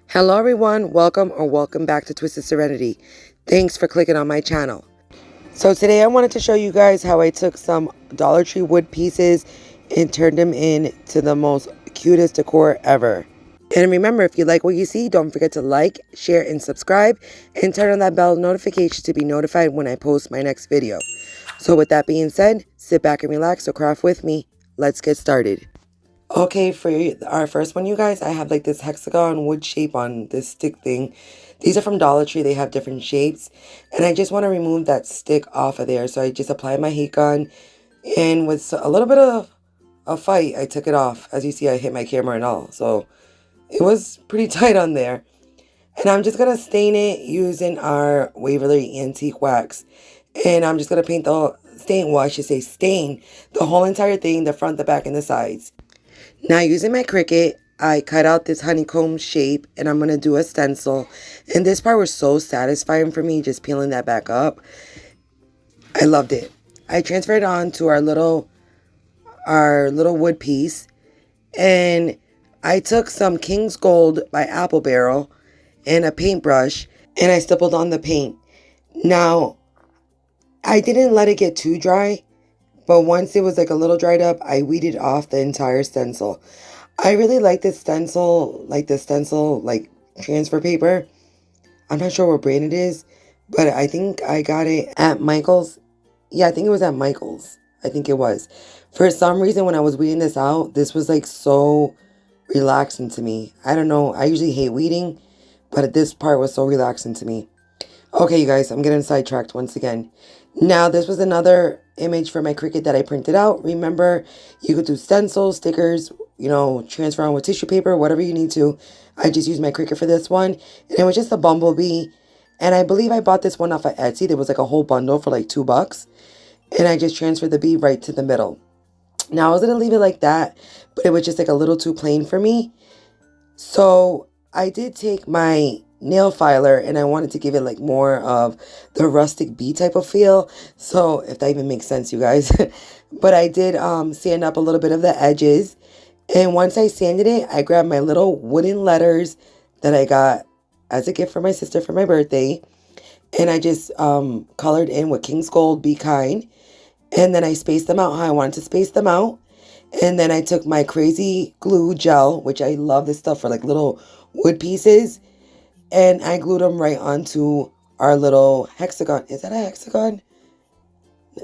Hello everyone, welcome back to Twisted Serenity. Thanks for clicking on my channel. So today I wanted to show you guys how I took some Dollar Tree wood pieces and turned them into the most cutest decor ever. And remember, if you like what you see, don't forget to like, share, and subscribe, and turn on that bell notification to be notified when I post my next video. So with that being said, sit back and relax or craft with me. Let's get started. Okay, for our first one, you guys, I have like this hexagon wood shape on this stick thing. These are from Dollar Tree. They have different shapes. And I just want to remove that stick off of there. So I just apply my heat gun. And with a little bit of a fight, I took it off. As you see, I hit my camera and all. So it was pretty tight on there. And I'm just going to stain it using our Waverly antique wax. And I'm just going to paint the stain, well, I should say stain the whole entire thing, the front, the back, and the sides. Now using my Cricut, I cut out this honeycomb shape and I'm going to do a stencil. And this part was so satisfying for me, just peeling that back up. I loved it. I transferred it on to our little wood piece. And I took some King's Gold by Apple Barrel and a paintbrush and I stippled on the paint. Now, I didn't let it get too dry. But once it was like a little dried up, I weeded off the entire stencil. I really like this stencil, like transfer paper. I'm not sure what brand it is, but I think I got it at Michael's. Yeah, I think it was at Michael's. I think it was. For some reason, when I was weeding this out, this was like so relaxing to me. I don't know. I usually hate weeding, but this part was so relaxing to me. Okay, you guys, I'm getting sidetracked once again. Now, this was another image for my Cricut that I printed out. Remember, you could do stencils, stickers, transfer on with tissue paper, whatever you need to. I just used my Cricut for this one. And it was just a bumblebee. And I believe I bought this one off of Etsy. There was like a whole bundle for like $2. And I just transferred the bee right to the middle. Now, I was going to leave it like that, but it was just like a little too plain for me. So I did take my nail filer and I wanted to give it like more of the rustic bee type of feel. So if that even makes sense, you guys. But I did sand up a little bit of the edges. And once I sanded it, I grabbed my little wooden letters that I got as a gift for my sister for my birthday. And I just colored in with King's Gold, Be Kind. And then I spaced them out how I wanted to space them out. And then I took my crazy glue gel, which I love this stuff for like little wood pieces. And I glued them right onto our little hexagon. Is that a hexagon?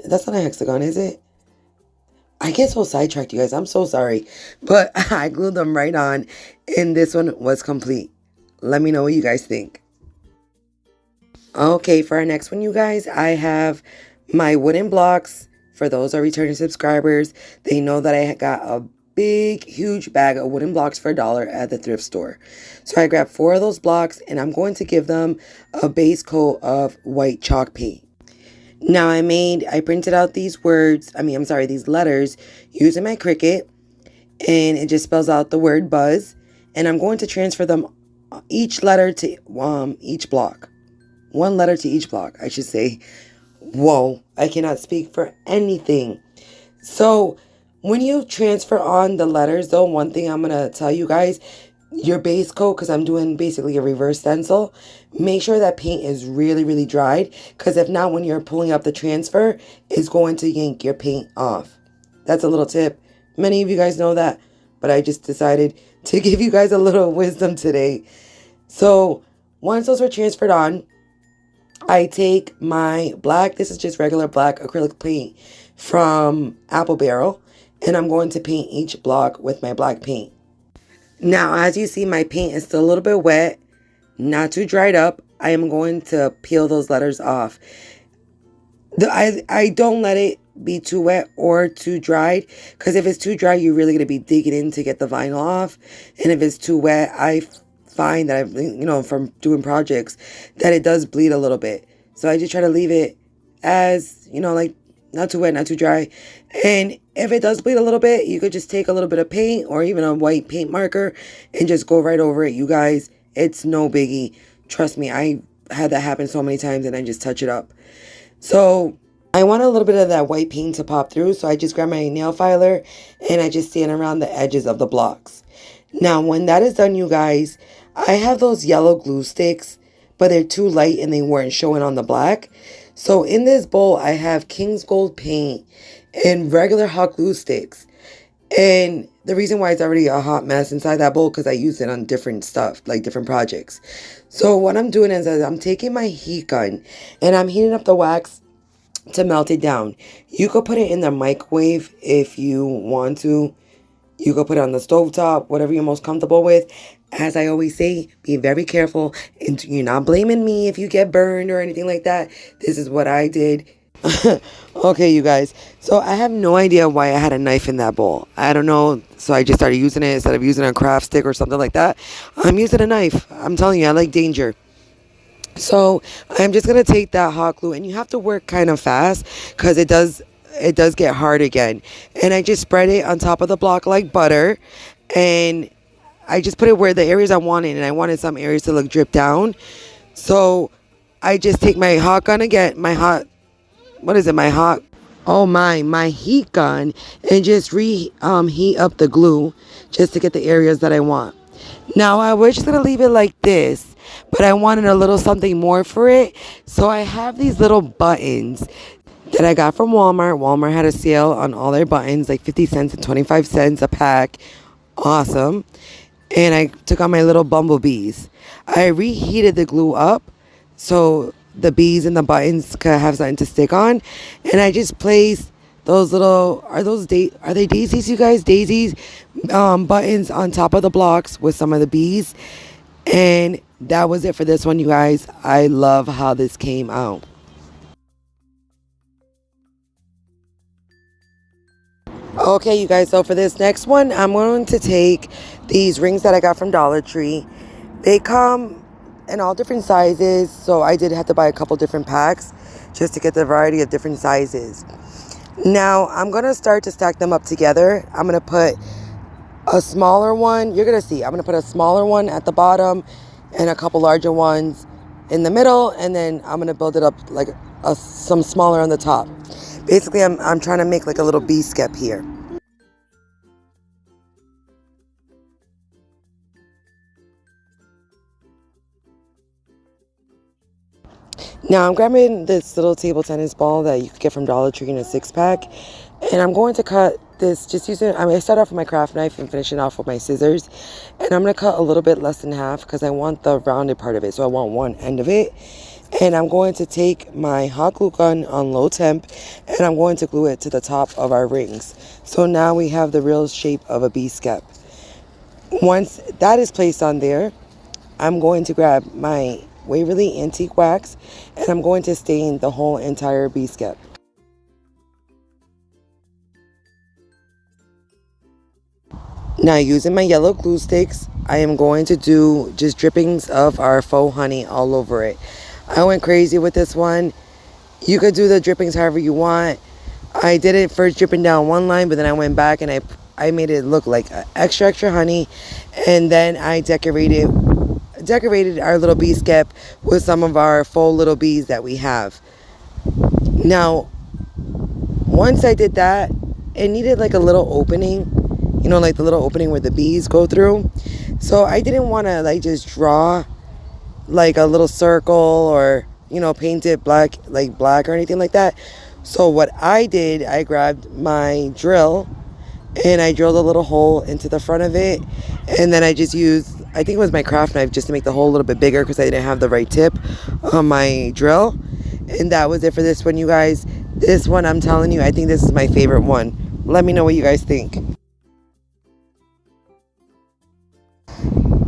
That's not a hexagon, is it? I get so sidetracked, you guys. I'm so sorry. But I glued them right on. And this one was complete. Let me know what you guys think. Okay, for our next one, you guys, I have my wooden blocks. For those are returning subscribers, they know that I got a big, huge bag of wooden blocks for $1 at the thrift store. So I grabbed 4 of those blocks and I'm going to give them a base coat of white chalk paint. Now I printed out these letters using my Cricut, and it just spells out the word buzz. And I'm going to transfer them each letter to each block. One letter to each block, I should say. Whoa, I cannot speak for anything. So when you transfer on the letters, though, one thing I'm going to tell you guys, your base coat, because I'm doing basically a reverse stencil, make sure that paint is really, really dried, because if not, when you're pulling up the transfer, it's going to yank your paint off. That's a little tip. Many of you guys know that, but I just decided to give you guys a little wisdom today. So once those were transferred on, I take my black, this is just regular black acrylic paint from Apple Barrel, and I'm going to paint each block with my black paint. Now, as you see, my paint is still a little bit wet, not too dried up. I am going to peel those letters off. I don't let it be too wet or too dried, because if it's too dry, you're really going to be digging in to get the vinyl off. And if it's too wet, I find that from doing projects, that it does bleed a little bit. So I just try to leave it as, like not too wet, not too dry. And if it does bleed a little bit, you could just take a little bit of paint or even a white paint marker and just go right over it. You guys, it's no biggie. Trust me, I had that happen so many times and I just touch it up. So I want a little bit of that white paint to pop through. So I just grab my nail filer and I just sand around the edges of the blocks. Now, when that is done, you guys, I have those yellow glue sticks, but they're too light and they weren't showing on the black. So in this bowl, I have King's Gold paint and regular hot glue sticks. And the reason why it's already a hot mess inside that bowl, because I used it on different stuff, like different projects. So what I'm doing is I'm taking my heat gun and I'm heating up the wax to melt it down. You could put it in the microwave if you want to. You could put it on the stovetop, whatever you're most comfortable with. As I always say, be very careful. And you're not blaming me if you get burned or anything like that. This is what I did. Okay, you guys. So I have no idea why I had a knife in that bowl. I don't know. So I just started using it instead of using a craft stick or something like that. I'm using a knife. I'm telling you, I like danger. So I'm just going to take that hot glue, and you have to work kind of fast because it does get hard again. And I just spread it on top of the block like butter, and I just put it where the areas I wanted, and I wanted some areas to look drip down. So I just take my hot gun again, my heat gun, and just heat up the glue just to get the areas that I want. Now I was just gonna leave it like this, but I wanted a little something more for it. So I have these little buttons that I got from Walmart. Walmart had a sale on all their buttons, like 50 cents and 25 cents a pack. Awesome. And I took on my little bumblebees. I reheated the glue up so the bees and the buttons could have something to stick on. And I just placed those little, are they daisies, you guys? Daisies buttons on top of the blocks with some of the bees. And that was it for this one, you guys. I love how this came out. Okay, you guys, so for this next one, I'm going to take these rings that I got from Dollar Tree. They come in all different sizes, so I did have to buy a couple different packs just to get the variety of different sizes. Now, I'm going to start to stack them up together. I'm going to put a smaller one. You're going to see. I'm going to put a smaller one at the bottom and a couple larger ones in the middle, and then I'm going to build it up like some smaller on the top. Basically, I'm trying to make like a little bee skep here. Now I'm grabbing this little table tennis ball that you could get from Dollar Tree in a 6-pack. And I'm going to cut this just using, I start off with my craft knife and finish it off with my scissors. And I'm going to cut a little bit less than half because I want the rounded part of it. So I want one end of it. And I'm going to take my hot glue gun on low temp and I'm going to glue it to the top of our rings. So now we have the real shape of a bee skep. Once that is placed on there, I'm going to grab my Waverly antique wax and I'm going to stain the whole entire bee skep. Now, using my yellow glue sticks, I am going to do just drippings of our faux honey all over it. I went crazy with this one. You could do the drippings however you want. I did it first dripping down one line, but then I went back and I made it look like extra honey, and then I decorated our little bee skep with some of our faux little bees that we have. Now, once I did that, it needed like a little opening, like the little opening where the bees go through. So I didn't want to like just draw like a little circle or paint it black or anything like that. So what I did, I grabbed my drill and I drilled a little hole into the front of it, and then I just used, I think it was my craft knife, just to make the hole a little bit bigger because I didn't have the right tip on my drill. And that was it for this one, you guys. This one, I'm telling you, I think this is my favorite one. Let me know what you guys think.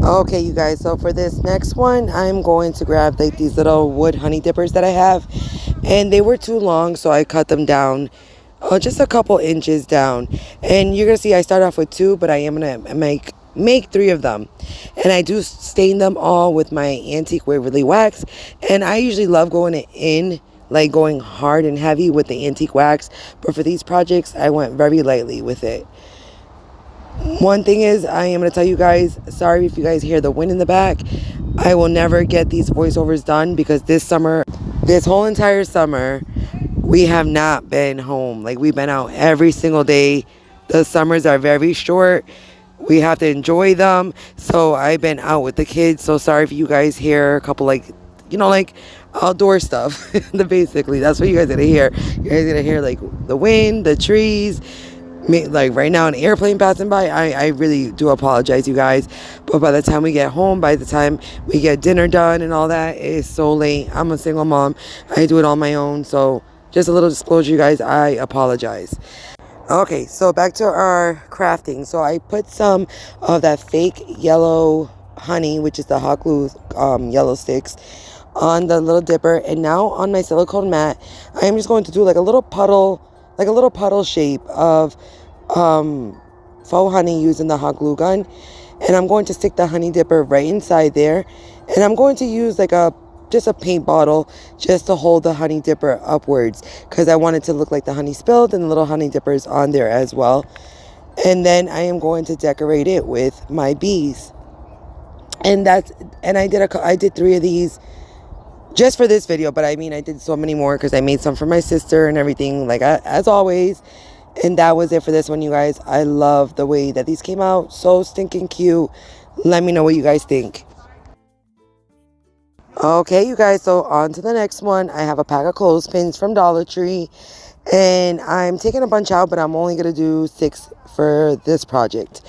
Okay, you guys, so for this next one, I'm going to grab like these little wood honey dippers that I have, and they were too long, so I cut them down just a couple inches down. And you're gonna see I start off with 2, but I am gonna make 3 of them, and I do stain them all with my antique Waverly wax. And I usually love going hard and heavy with the antique wax, but for these projects I went very lightly with it. One thing is, I am going to tell you guys, sorry if you guys hear the wind in the back. I will never get these voiceovers done because this whole entire summer, we have not been home. Like, we've been out every single day. The summers are very short. we have to enjoy them. So I've been out with the kids. So sorry if you guys hear a couple like, like outdoor stuff. Basically, that's what you guys gonna hear. You guys gonna hear like the wind, the trees. Like right now, an airplane passing by. I really do apologize, you guys. But by the time we get home, by the time we get dinner done and all that, it's so late. I'm a single mom. I do it on my own. So just a little disclosure, you guys. I apologize. Okay, so back to our crafting. So I put some of that fake yellow honey, which is the hot glue yellow sticks, on the little dipper. And now on my silicone mat, I am just going to do like a little puddle shape of faux honey using the hot glue gun. And I'm going to stick the honey dipper right inside there. And I'm going to use like just a paint bottle just to hold the honey dipper upwards, because I want it to look like the honey spilled and the little honey dippers on there as well. And then I am going to decorate it with my bees. And I did 3 of these just for this video, but I mean I did so many more because I made some for my sister and everything, like as always. And that was it for this one, you guys. I love the way that these came out, so stinking cute. Let me know what you guys think. Okay, you guys, so on to the next one. I have a pack of clothespins from Dollar Tree, and I'm taking a bunch out, but I'm only going to do 6 for this project.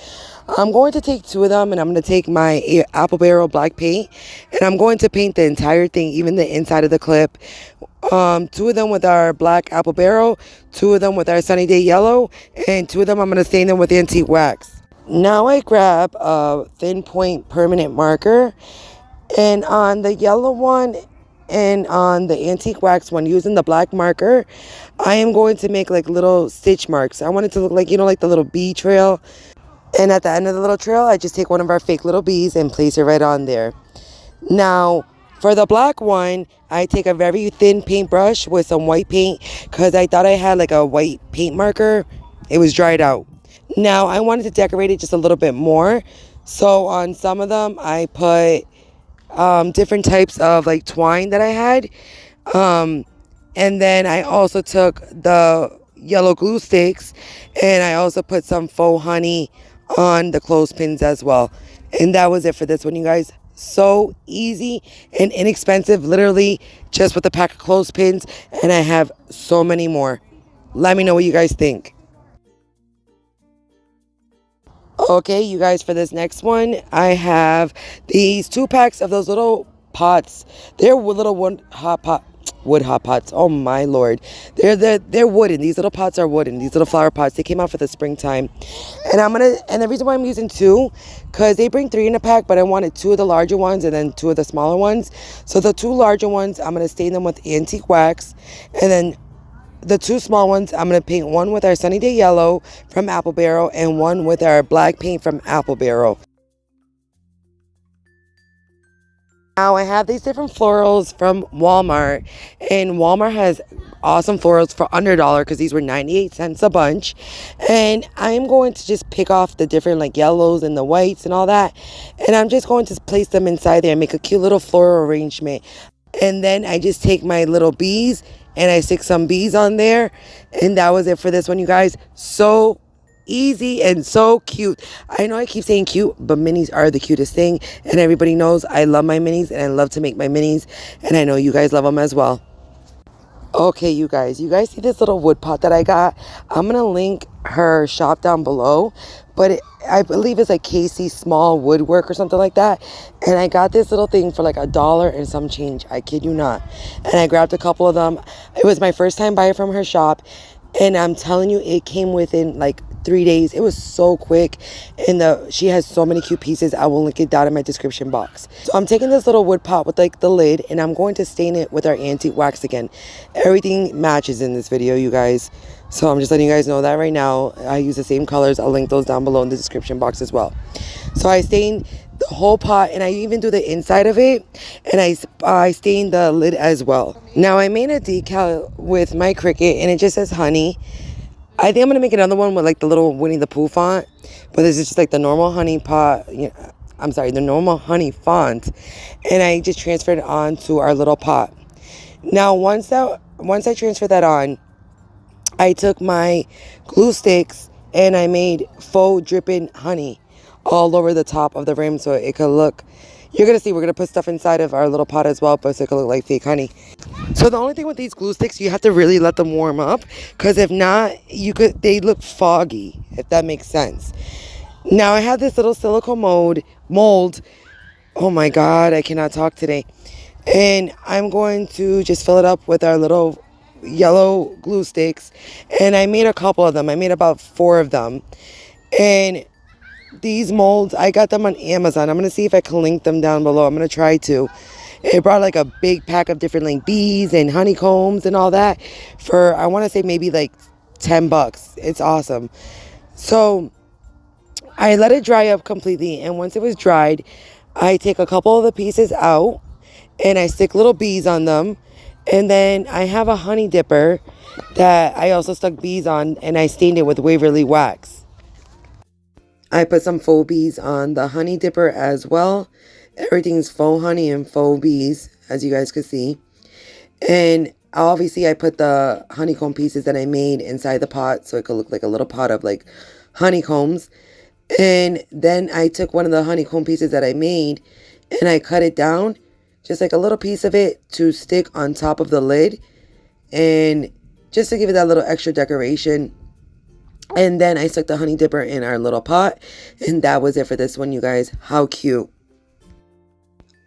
I'm going to take 2 of them, and I'm going to take my apple barrel black paint, and I'm going to paint the entire thing, even the inside of the clip. 2 of them with our black apple barrel, 2 of them with our sunny day yellow, and 2 of them I'm going to stain them with antique wax. Now I grab a thin point permanent marker, and on the yellow one and on the antique wax one, using the black marker, I am going to make like little stitch marks. I want it to look like, like the little bee trail. And at the end of the little trail, I just take one of our fake little bees and place it right on there. Now, for the black one, I take a very thin paintbrush with some white paint, because I thought I had like a white paint marker. It was dried out. Now, I wanted to decorate it just a little bit more. So on some of them, I put different types of like twine that I had, and then I also took the yellow glue sticks, and I also put some faux honey on the clothespins as well. And that was it for this one, you guys. So easy and inexpensive, literally just with a pack of clothespins, and I have so many more. Let me know what you guys think. Okay, you guys, for this next one, I have these 2 packs of those little pots. They're little wood hot pots. Oh my lord, they're wooden. These little pots are wooden. These little flower pots. They came out for the springtime, and the reason why I'm using 2, because they bring 3 in a pack, but I wanted 2 of the larger ones and then 2 of the smaller ones. So the 2 larger ones, I'm gonna stain them with antique wax, and then the 2 small ones, I'm going to paint one with our Sunny Day Yellow from Apple Barrel and one with our black paint from Apple Barrel. Now I have these different florals from Walmart, and Walmart has awesome florals for under $1 because these were 98 cents a bunch. And I'm going to just pick off the different like yellows and the whites and all that, and I'm just going to place them inside there and make a cute little floral arrangement. And then I just take my little bees and I stick some bees on there, and that was it for this one, you guys. So easy and so cute. I know I keep saying cute, but minis are the cutest thing, and everybody knows I love my minis and I love to make my minis, and I know you guys love them as well. Okay, you guys see this little wood pot that I got? I'm gonna link her shop down below, but I believe it's like Casey Small Woodwork or something like that. And I got this little thing for like $1 and some change. I kid you not. And I grabbed a couple of them. It was my first time buying from her shop, and I'm telling you, it came within like 3 days. It was so quick, and she has so many cute pieces. I will link it down in my description box. So I'm taking this little wood pot with like the lid, and I'm going to stain it with our antique wax again. Everything matches in this video, you guys. So I'm just letting you guys know that right now. I use the same colors. I'll link those down below in the description box as well. So I stained the whole pot, and I even do the inside of it, and I stained the lid as well. Now I made a decal with my Cricut, and it just says honey. I think I'm gonna make another one with like the little Winnie the Pooh font, but this is just like the normal honey pot. The normal honey font, and I just transferred it onto our little pot. Now once I transferred that on, I took my glue sticks and I made faux dripping honey. all over the top of the rim so it could look, you're going to see we're going to put stuff inside of our little pot as well, but so it could look like fake honey. So the only thing with these glue sticks, you have to really let them warm up, because if not, they look foggy, if that makes sense. Now I have this little silicone mold. Oh my God, I cannot talk today. And I'm going to just fill it up with our little yellow glue sticks. And I made a couple of them. I made about 4 of them. And these molds, I got them on Amazon. I'm going to see if I can link them down below. I'm going to try to. It brought like a big pack of different like bees and honeycombs and all that for, I want to say maybe like $10. It's awesome. So I let it dry up completely. And once it was dried, I take a couple of the pieces out and I stick little bees on them. And then I have a honey dipper that I also stuck bees on, and I stained it with Waverly wax. I put some faux bees on the honey dipper as well. Everything's faux honey and faux bees, as you guys could see. And obviously I put the honeycomb pieces that I made inside the pot so it could look like a little pot of like honeycombs. And then I took one of the honeycomb pieces that I made and I cut it down, just like a little piece of it to stick on top of the lid, and just to give it that little extra decoration. And then I stuck the honey dipper in our little pot, and that was it for this one, you guys. How cute.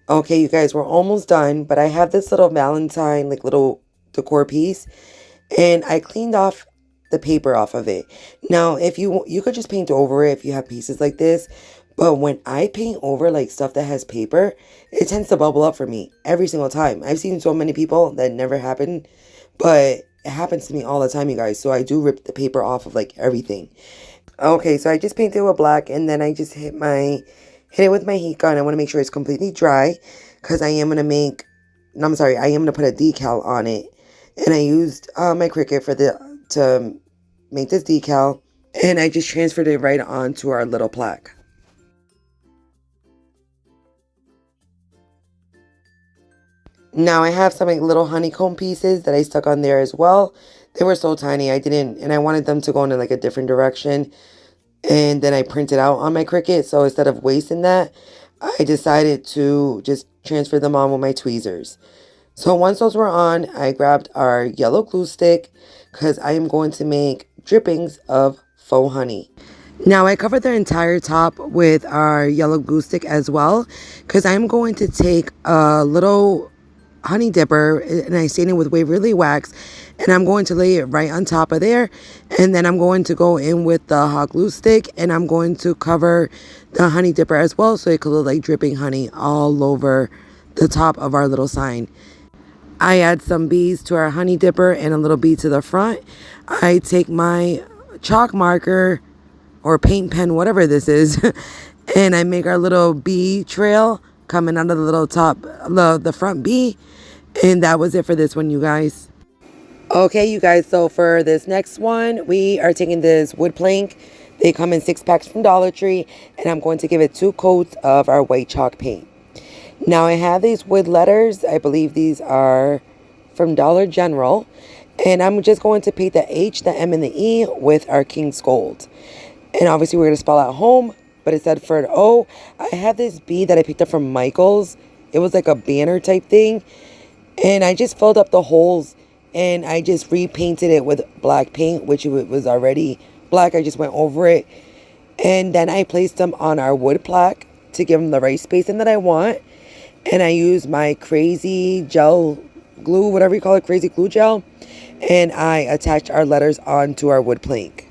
Okay, you guys, we're almost done, but I have this little Valentine, like little decor piece, and I cleaned off the paper off of it. Now, if you could just paint over it if you have pieces like this, but when I paint over like stuff that has paper, it tends to bubble up for me every single time. I've seen so many people that never happened, but it happens to me all the time, you guys. So I do rip the paper off of like everything. Okay, so I just painted with black, and then I just hit it with my heat gun. I want to make sure it's completely dry, because I am going to put a decal on it. And I used my Cricut to make this decal, and I just transferred it right onto our little plaque. Now I have some like little honeycomb pieces that I stuck on there as well. They were so tiny, and I wanted them to go in like a different direction. And then I printed out on my Cricut. So instead of wasting that, I decided to just transfer them on with my tweezers. So once those were on, I grabbed our yellow glue stick, because I am going to make drippings of faux honey. Now I covered the entire top with our yellow glue stick as well, because I'm going to take a little honey dipper and I stain it with Waverly wax, and I'm going to lay it right on top of there, and then I'm going to go in with the hot glue stick and I'm going to cover the honey dipper as well, so it could look like dripping honey all over the top of our little sign. I add some bees to our honey dipper and a little bee to the front. I take my chalk marker or paint pen, whatever this is, and I make our little bee trail coming out of the little top, the front bee. And that was it for this one, you guys. Okay, you guys, so for this next one, we are taking this wood plank. They come in 6 packs from Dollar Tree, and I'm going to give it 2 coats of our white chalk paint. Now I have these wood letters. I believe these are from Dollar General, and I'm just going to paint the H, the M, and the E with our King's Gold. And obviously we're going to spell out home, but it said for an O. I have this bee that I picked up from Michael's. It was like a banner type thing, and I just filled up the holes, and I just repainted it with black paint, which was already black. I just went over it, and then I placed them on our wood plaque to give them the right spacing that I want. And I used my crazy gel glue, whatever you call it, crazy glue gel, and I attached our letters onto our wood plank.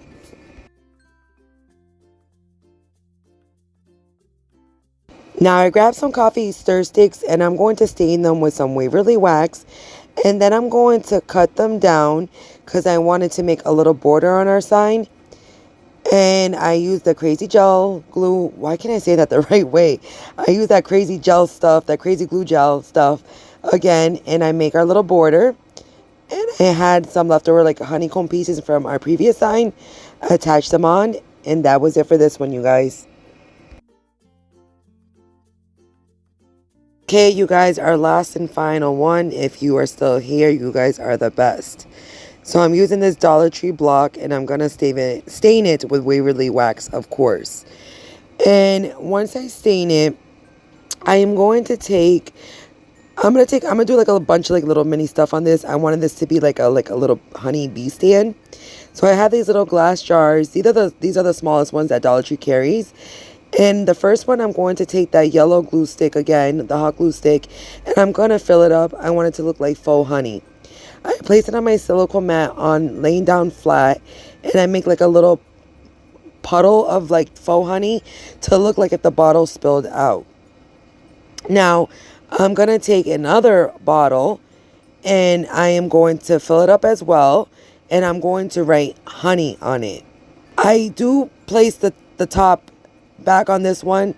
Now I grabbed some coffee stir sticks, and I'm going to stain them with some Waverly wax, and then I'm going to cut them down because I wanted to make a little border on our sign. And I used the crazy gel glue. Why can't I say that the right way? I use that crazy gel stuff, that crazy glue gel stuff again, and I make our little border. And I had some leftover like honeycomb pieces from our previous sign. I attached them on, and that was it for this one, you guys. Okay, you guys, our last and final one. If you are still here, you guys are the best. So I'm using this Dollar Tree block, and I'm going to stain it with Waverly wax, of course. And once I stain it, I am going to take, I'm gonna do like a bunch of like little mini stuff on this. I wanted this to be like a little honey bee stand. So I have these little glass jars. These are the smallest ones that Dollar Tree carries. And the first one, I'm going to take that yellow glue stick again, the hot glue stick, and I'm going to fill it up. I want it to look like faux honey. I place it on my silicone mat on laying down flat, and I make like a little puddle of like faux honey to look like if the bottle spilled out. Now, I'm going to take another bottle, and I am going to fill it up as well, and I'm going to write honey on it. I do place the top back on this one,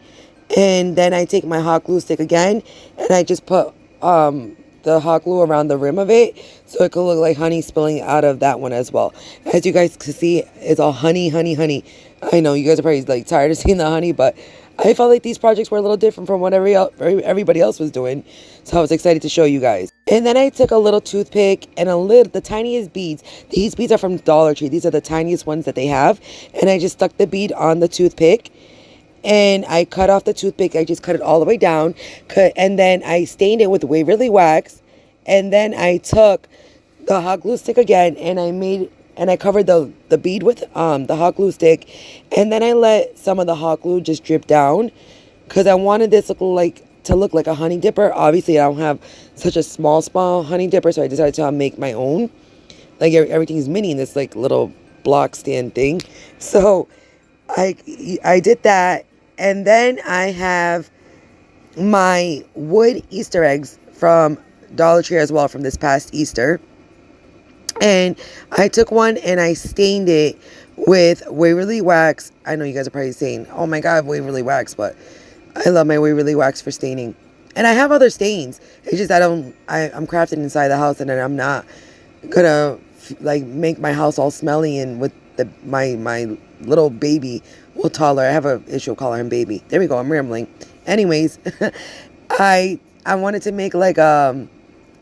and then I take my hot glue stick again, and I just put the hot glue around the rim of it so it could look like honey spilling out of that one as well. As you guys can see, it's all honey, honey, honey. I know you guys are probably like tired of seeing the honey, but I felt like these projects were a little different from what everybody else was doing, so I was excited to show you guys. And then I took a little toothpick and the tiniest beads. These beads are from Dollar Tree. These are the tiniest ones that they have, and I just stuck the bead on the toothpick. And I cut off the toothpick. I just cut it all the way down. And then I stained it with Waverly wax. And then I took the hot glue stick again, and I covered the bead with the hot glue stick. And then I let some of the hot glue just drip down, because I wanted this to look like a honey dipper. Obviously, I don't have such a small honey dipper, so I decided to make my own. Like everything's mini in this like little block stand thing. So I did that. And then I have my wood Easter eggs from Dollar Tree as well, from this past Easter. And I took one and I stained it with Waverly wax. I know you guys are probably saying, oh my God, Waverly wax, but I love my Waverly wax for staining. And I have other stains. It's just I'm crafting inside the house, and then I'm not gonna like make my house all smelly and with my little baby. We'll toddler. I have an issue calling him baby. There we go. I'm rambling. Anyways, I wanted to make like oh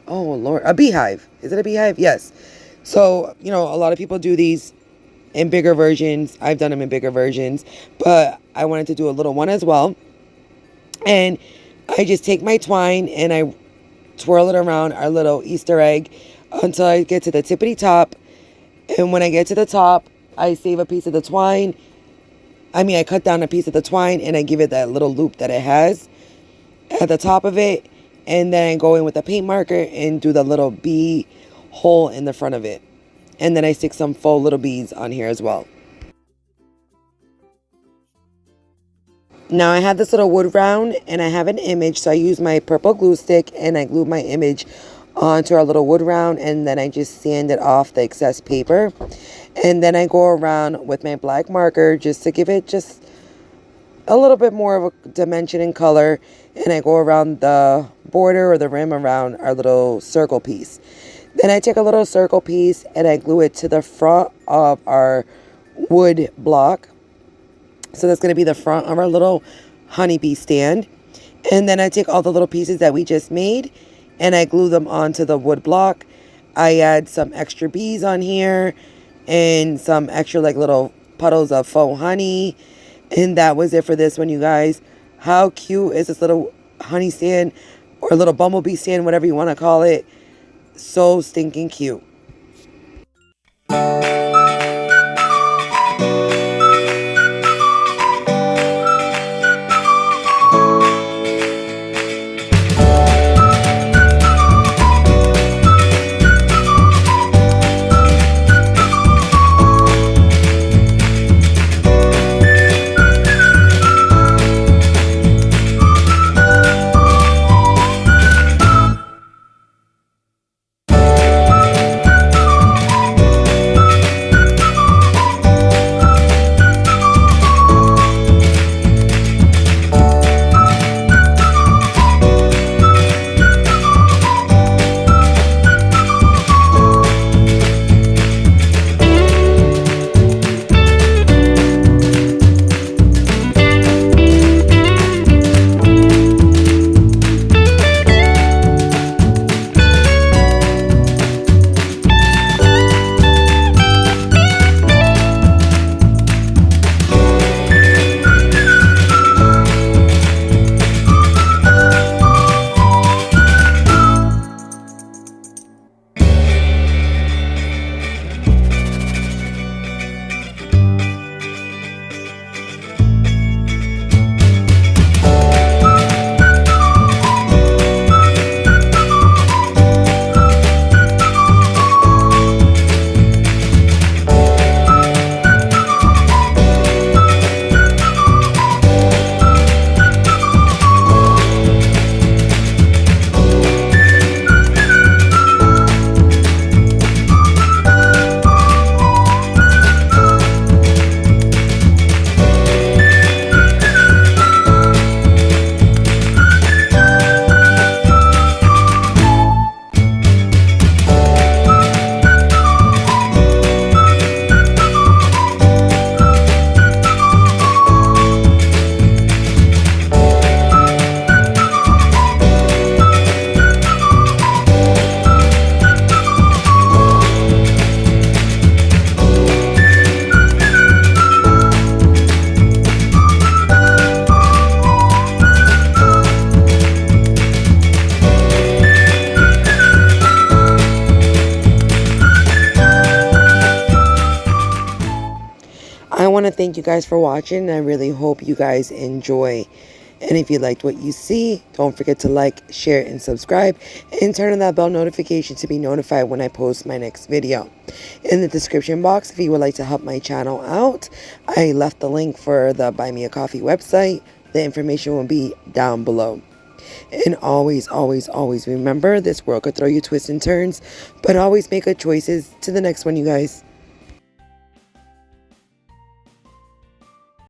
Lord, a beehive. Is it a beehive? Yes. So, you know, a lot of people do these in bigger versions. I've done them in bigger versions, but I wanted to do a little one as well. And I just take my twine and I twirl it around our little Easter egg until I get to the tippity top. And when I get to the top, I save a piece of the twine. I cut down a piece of the twine and I give it that little loop that it has at the top of it. And then I go in with a paint marker and do the little bee hole in the front of it. And then I stick some faux little bees on here as well. Now I have this little wood round and I have an image. So I use my purple glue stick and I glue my image onto our little wood round. And then I just sand it off the excess paper. And then I go around with my black marker just to give it just a little bit more of a dimension and color. And I go around the border or the rim around our little circle piece. Then I take a little circle piece and I glue it to the front of our wood block. So that's going to be the front of our little honeybee stand. And then I take all the little pieces that we just made and I glue them onto the wood block. I add some extra bees on here and some extra like little puddles of faux honey. And that was it for this one, you guys. How cute is this little honey stand or little bumblebee stand, whatever you want to call it. So stinking cute. to thank you guys for watching. I really hope you guys enjoy. And if you liked what you see, don't forget to like, share, and subscribe. And turn on that bell notification to be notified when I post my next video. In the description box, if you would like to help my channel out, I left the link for the Buy Me a Coffee website. The information will be down below. And always, always, always remember, this world could throw you twists and turns, but always make good choices. To the next one, you guys.